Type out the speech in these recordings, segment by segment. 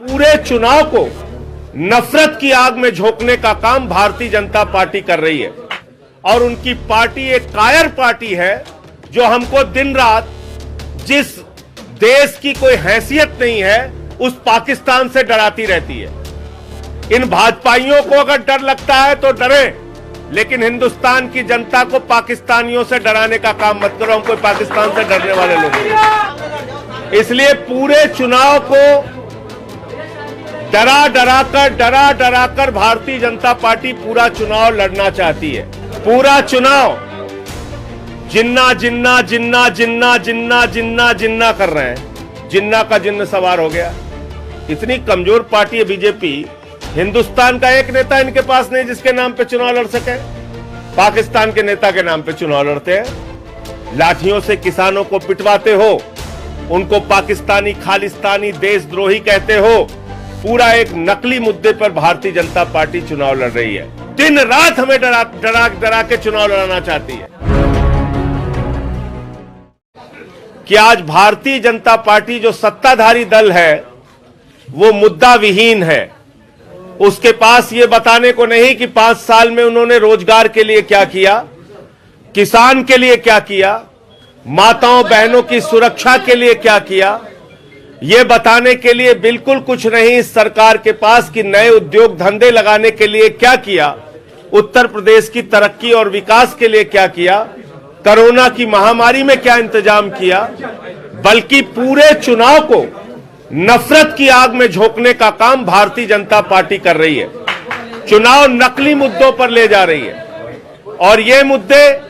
पूरे चुनाव को नफरत की आग में झोंकने का काम भारतीय जनता पार्टी कर रही है और उनकी पार्टी एक कायर पार्टी है जो हमको दिन रात जिस देश की कोई हैसियत नहीं है उस पाकिस्तान से डराती रहती है। इन भाजपाइयों को अगर डर लगता है तो डरे, लेकिन हिंदुस्तान की जनता को पाकिस्तानियों से डराने का काम मत करो। हम कोई पाकिस्तान से डरने वाले लोग नहीं। इसलिए पूरे चुनाव को डरा डरा कर भारतीय जनता पार्टी पूरा चुनाव लड़ना चाहती है। पूरा चुनाव जिन्ना जिन्ना जिन्ना जिन्ना जिन्ना जिन्ना जिन्ना कर रहे हैं। जिन्ना का जिन्न सवार हो गया। इतनी कमजोर पार्टी है बीजेपी। हिंदुस्तान का एक नेता इनके पास नहीं जिसके नाम पे चुनाव लड़ सके। पाकिस्तान के नेता के नाम पे चुनाव लड़ते हैं। लाठियों से किसानों को पिटवाते हो, उनको पाकिस्तानी खालिस्तानी देशद्रोही कहते हो। पूरा एक नकली मुद्दे पर भारतीय जनता पार्टी चुनाव लड़ रही है। दिन रात हमें डरा के चुनाव लड़ना चाहती है कि आज भारतीय जनता पार्टी जो सत्ताधारी दल है वो मुद्दा विहीन है। उसके पास ये बताने को नहीं कि 5 साल में उन्होंने रोजगार के लिए क्या किया, किसान के लिए क्या किया, माताओं बहनों की सुरक्षा के लिए क्या किया। ये बताने के लिए बिल्कुल कुछ नहीं इस सरकार के पास कि नए उद्योग धंधे लगाने के लिए क्या किया, उत्तर प्रदेश की तरक्की और विकास के लिए क्या किया, कोरोना की महामारी में क्या इंतजाम किया। बल्कि पूरे चुनाव को नफरत की आग में झोंकने का काम भारतीय जनता पार्टी कर रही है। चुनाव नकली मुद्दों पर ले जा रही है और ये मुद्दे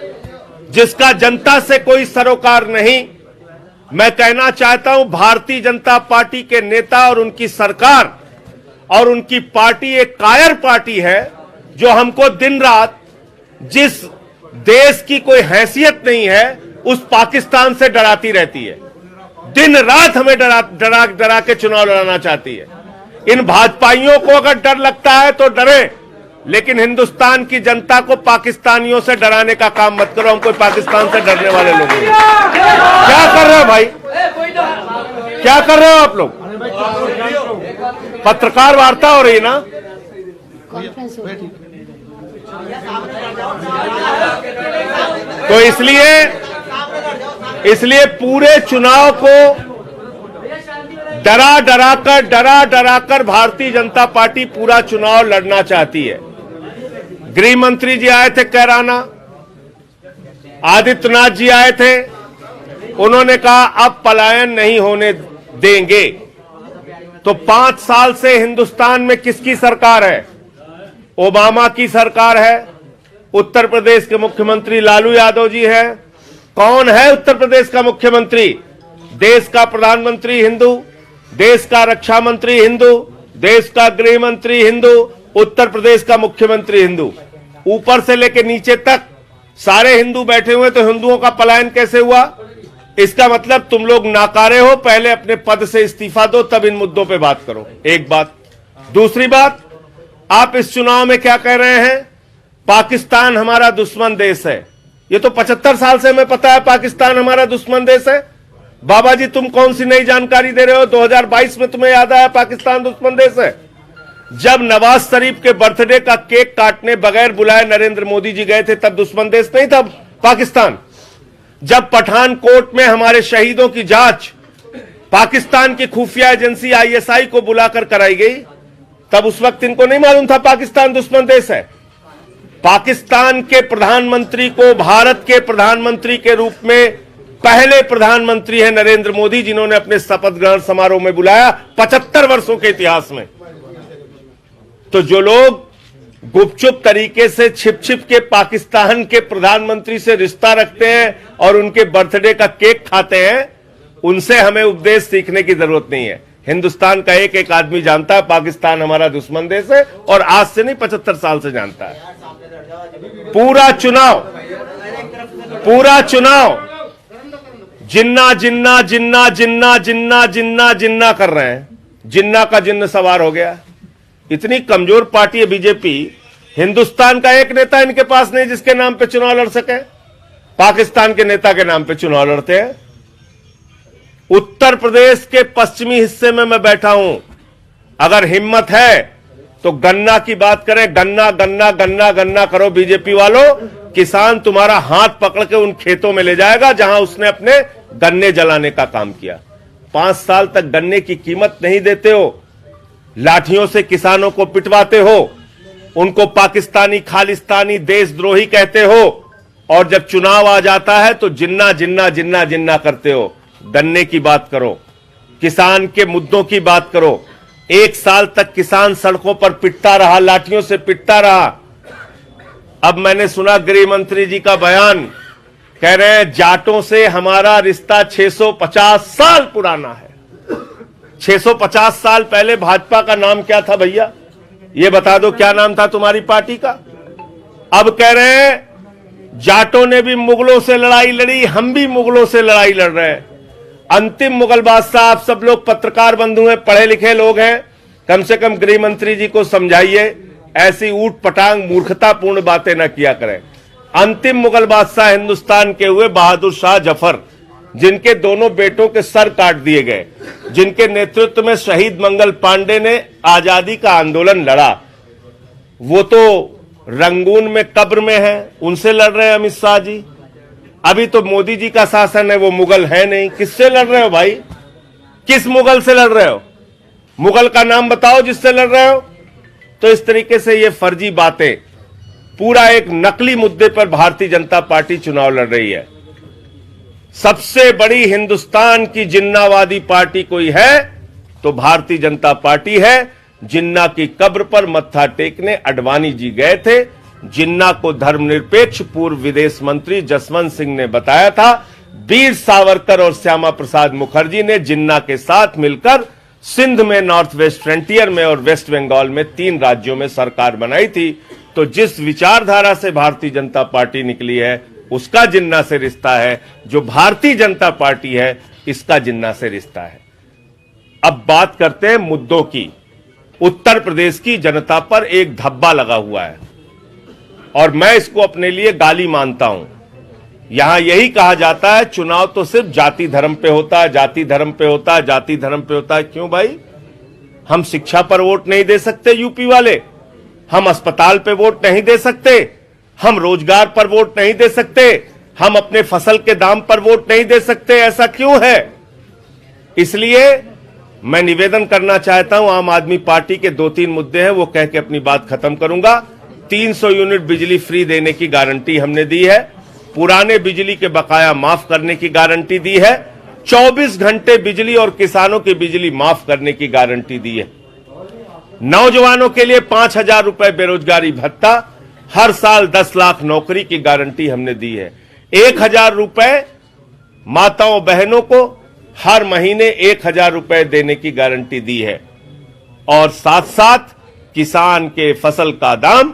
जिसका जनता से कोई सरोकार नहीं। मैं कहना चाहता हूं भारतीय जनता पार्टी के नेता और उनकी सरकार और उनकी पार्टी एक कायर पार्टी है जो हमको दिन रात जिस देश की कोई हैसियत नहीं है उस पाकिस्तान से डराती रहती है। दिन रात हमें डरा के चुनाव लड़ना चाहती है। इन भाजपाइयों को अगर डर लगता है तो डरे, लेकिन हिंदुस्तान की जनता को पाकिस्तानियों से डराने का काम मत करो। हम कोई पाकिस्तान से डरने वाले लोग नहीं। क्या कर रहे हो भाई, क्या कर रहे हो आप लोग? पत्रकार वार्ता हो रही ना। तो इसलिए पूरे चुनाव को डरा कर भारतीय जनता पार्टी पूरा चुनाव लड़ना चाहती है। गृह मंत्री जी आए थे कैराना, आदित्यनाथ जी आए थे। उन्होंने कहा अब पलायन नहीं होने देंगे। तो 5 साल से हिंदुस्तान में किसकी सरकार है? ओबामा की सरकार है। उत्तर प्रदेश के मुख्यमंत्री लालू यादव जी हैं। कौन है उत्तर प्रदेश का मुख्यमंत्री? देश का प्रधानमंत्री हिंदू, देश का रक्षा मंत्री हिंदू, देश का गृह मंत्री हिंदू, उत्तर प्रदेश का मुख्यमंत्री हिंदू। ऊपर से लेकर नीचे तक सारे हिंदू बैठे हुए। तो हिंदुओं का पलायन कैसे हुआ? इसका मतलब तुम लोग नाकारे हो। पहले अपने पद से इस्तीफा दो, तब इन मुद्दों पे बात करो। एक बात। दूसरी बात, आप इस चुनाव में क्या कह रहे हैं? पाकिस्तान हमारा दुश्मन देश है। ये तो 75 साल से हमें पता है पाकिस्तान हमारा दुश्मन देश है। बाबा जी तुम कौन सी नई जानकारी दे रहे हो? 2022 में तुम्हें याद आया पाकिस्तान दुश्मन देश है? जब नवाज शरीफ के बर्थडे का केक काटने बगैर बुलाए नरेंद्र मोदी जी गए थे तब दुश्मन देश नहीं था पाकिस्तान। जब पठानकोट में हमारे शहीदों की जांच पाकिस्तान की खुफिया एजेंसी ISI को बुलाकर कराई गई तब उस वक्त इनको नहीं मालूम था पाकिस्तान दुश्मन देश है। पाकिस्तान के प्रधानमंत्री को भारत के प्रधानमंत्री के रूप में पहले प्रधानमंत्री है नरेंद्र मोदी, जिन्होंने अपने शपथ ग्रहण समारोह में बुलाया 75 वर्षों के इतिहास में। तो जो लोग गुपचुप तरीके से छिप के पाकिस्तान के प्रधानमंत्री से रिश्ता रखते हैं और उनके बर्थडे का केक खाते हैं, उनसे हमें उपदेश सीखने की जरूरत नहीं है। हिंदुस्तान का एक एक आदमी जानता है पाकिस्तान हमारा दुश्मन देश है और आज से नहीं 75 साल से जानता है। पूरा चुनाव जिन्ना जिन्ना जिन्ना जिन्ना जिन्ना जिन्ना जिन्ना कर रहे हैं। जिन्ना का जिन्न सवार हो गया। इतनी कमजोर पार्टी है बीजेपी। हिंदुस्तान का एक नेता इनके पास नहीं जिसके नाम पे चुनाव लड़ सके। पाकिस्तान के नेता के नाम पे चुनाव लड़ते हैं। उत्तर प्रदेश के पश्चिमी हिस्से में मैं बैठा हूं। अगर हिम्मत है तो गन्ना की बात करें, गन्ना गन्ना गन्ना गन्ना करो बीजेपी वालों। किसान तुम्हारा हाथ पकड़ के उन खेतों में ले जाएगा जहां उसने अपने गन्ने जलाने का काम किया। 5 साल तक गन्ने की कीमत नहीं देते हो, लाठियों से किसानों को पिटवाते हो, उनको पाकिस्तानी खालिस्तानी देशद्रोही कहते हो, और जब चुनाव आ जाता है तो जिन्ना जिन्ना जिन्ना जिन्ना करते हो। गन्ने की बात करो, किसान के मुद्दों की बात करो। 1 साल तक किसान सड़कों पर पिटता रहा, लाठियों से पिटता रहा। अब मैंने सुना गृह मंत्री जी का बयान, कह रहे हैं जाटों से हमारा रिश्ता 650 साल पुराना है। 650 साल पहले भाजपा का नाम क्या था भैया? ये बता दो, क्या नाम था तुम्हारी पार्टी का? अब कह रहे हैं जाटों ने भी मुगलों से लड़ाई लड़ी, हम भी मुगलों से लड़ाई लड़ रहे हैं। अंतिम मुगल बादशाह, आप सब लोग पत्रकार बंधु हैं, पढ़े लिखे लोग हैं, कम से कम गृह मंत्री जी को समझाइए, ऐसी ऊट पटांग मूर्खतापूर्ण बातें न किया करें। अंतिम मुगल बादशाह हिंदुस्तान के हुए बहादुर शाह जफर, जिनके दोनों बेटों के सर काट दिए गए, जिनके नेतृत्व में शहीद मंगल पांडे ने आजादी का आंदोलन लड़ा, वो तो रंगून में कब्र में है, उनसे लड़ रहे हैं अमित शाह जी। अभी तो मोदी जी का शासन है, वो मुगल है नहीं। किससे लड़ रहे हो भाई? किस मुगल से लड़ रहे हो? मुगल का नाम बताओ जिससे लड़ रहे हो। तो इस तरीके से ये फर्जी बातें, पूरा एक नकली मुद्दे पर भारतीय जनता पार्टी चुनाव लड़ रही है। सबसे बड़ी हिंदुस्तान की जिन्नावादी पार्टी कोई है तो भारतीय जनता पार्टी है। जिन्ना की कब्र पर मत्था टेकने अडवाणी जी गए थे। जिन्ना को धर्मनिरपेक्ष पूर्व विदेश मंत्री जसवंत सिंह ने बताया था। वीर सावरकर और श्यामा प्रसाद मुखर्जी ने जिन्ना के साथ मिलकर सिंध में, नॉर्थ वेस्ट फ्रंटियर में और वेस्ट बंगाल में 3 राज्यों में सरकार बनाई थी। तो जिस विचारधारा से भारतीय जनता पार्टी निकली है उसका जिन्ना से रिश्ता है, जो भारतीय जनता पार्टी है इसका जिन्ना से रिश्ता है। अब बात करते हैं मुद्दों की। उत्तर प्रदेश की जनता पर एक धब्बा लगा हुआ है और मैं इसको अपने लिए गाली मानता हूं। यहां यही कहा जाता है चुनाव तो सिर्फ जाति धर्म पे होता है, जाति धर्म पे होता है, जाति धर्म पे होता है। क्यों भाई? हम शिक्षा पर वोट नहीं दे सकते यूपी वाले, हम अस्पताल पे वोट नहीं दे सकते, हम रोजगार पर वोट नहीं दे सकते, हम अपने फसल के दाम पर वोट नहीं दे सकते। ऐसा क्यों है? इसलिए मैं निवेदन करना चाहता हूं, आम आदमी पार्टी के 2-3 मुद्दे हैं, वो कह के अपनी बात खत्म करूंगा। 300 यूनिट बिजली फ्री देने की गारंटी हमने दी है। पुराने बिजली के बकाया माफ करने की गारंटी दी है। 24 घंटे बिजली और किसानों की बिजली माफ करने की गारंटी दी है। नौजवानों के लिए 5,000 रुपए बेरोजगारी भत्ता, हर साल 10 लाख नौकरी की गारंटी हमने दी है। 1,000 रुपए माताओं बहनों को हर महीने 1,000 रुपए देने की गारंटी दी है। और साथ साथ किसान के फसल का दाम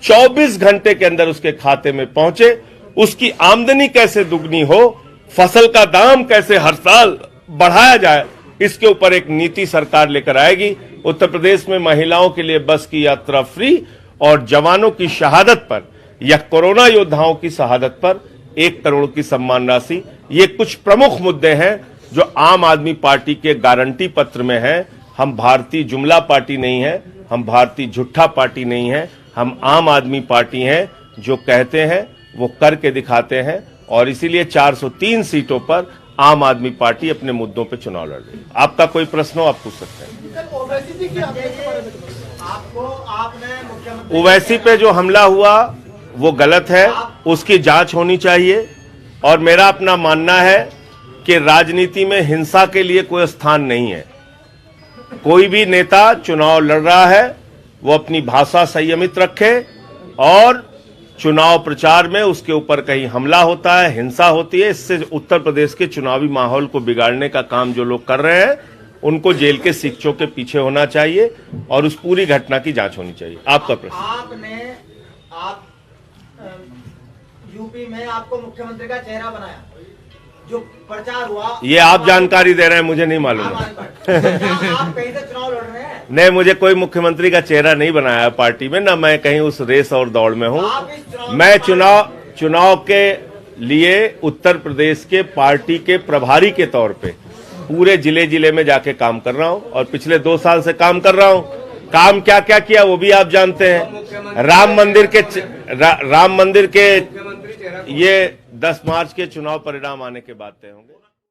24 घंटे के अंदर उसके खाते में पहुंचे, उसकी आमदनी कैसे दुगनी हो, फसल का दाम कैसे हर साल बढ़ाया जाए, इसके ऊपर एक नीति सरकार लेकर आएगी। उत्तर प्रदेश में महिलाओं के लिए बस की यात्रा फ्री और जवानों की शहादत पर या कोरोना योद्धाओं की शहादत पर 1 करोड़ की सम्मान राशि। ये कुछ प्रमुख मुद्दे हैं जो आम आदमी पार्टी के गारंटी पत्र में है। हम भारतीय जुमला पार्टी नहीं है, हम भारतीय झूठा पार्टी नहीं है, हम आम आदमी पार्टी हैं जो कहते हैं वो करके दिखाते हैं। और इसीलिए 403 सीटों पर आम आदमी पार्टी अपने मुद्दों पे चुनाव लड़ रही है। आपका कोई प्रश्न हो आप पूछ सकते हैं। ओवैसी पे जो हमला हुआ वो गलत है, उसकी जांच होनी चाहिए। और मेरा अपना मानना है कि राजनीति में हिंसा के लिए कोई स्थान नहीं है। कोई भी नेता चुनाव लड़ रहा है वो अपनी भाषा संयमित रखे, और चुनाव प्रचार में उसके ऊपर कहीं हमला होता है, हिंसा होती है, इससे उत्तर प्रदेश के चुनावी माहौल को बिगाड़ने का काम जो लोग कर रहे हैं उनको जेल के शिक्षों के पीछे होना चाहिए और उस पूरी घटना की जांच होनी चाहिए। आपका प्रश्न। आप यूपी में आपको मुख्यमंत्री का चेहरा बनाया, जो प्रचार हुआ, ये आप जानकारी दे रहे हैं, मुझे नहीं मालूम है। आप कहीं से चुनाव लड़ रहे हैं? नहीं, मुझे कोई मुख्यमंत्री का चेहरा नहीं बनाया पार्टी में, ना मैं कहीं उस रेस और दौड़ में हूं। मैं चुनाव के लिए उत्तर प्रदेश के पार्टी के प्रभारी के तौर पे पूरे जिले जिले में जाके काम कर रहा हूं और पिछले 2 साल से काम कर रहा हूं। काम क्या क्या किया वो भी आप जानते हैं। राम मंदिर के ये 10 मार्च के चुनाव परिणाम आने के बाद तय होंगे।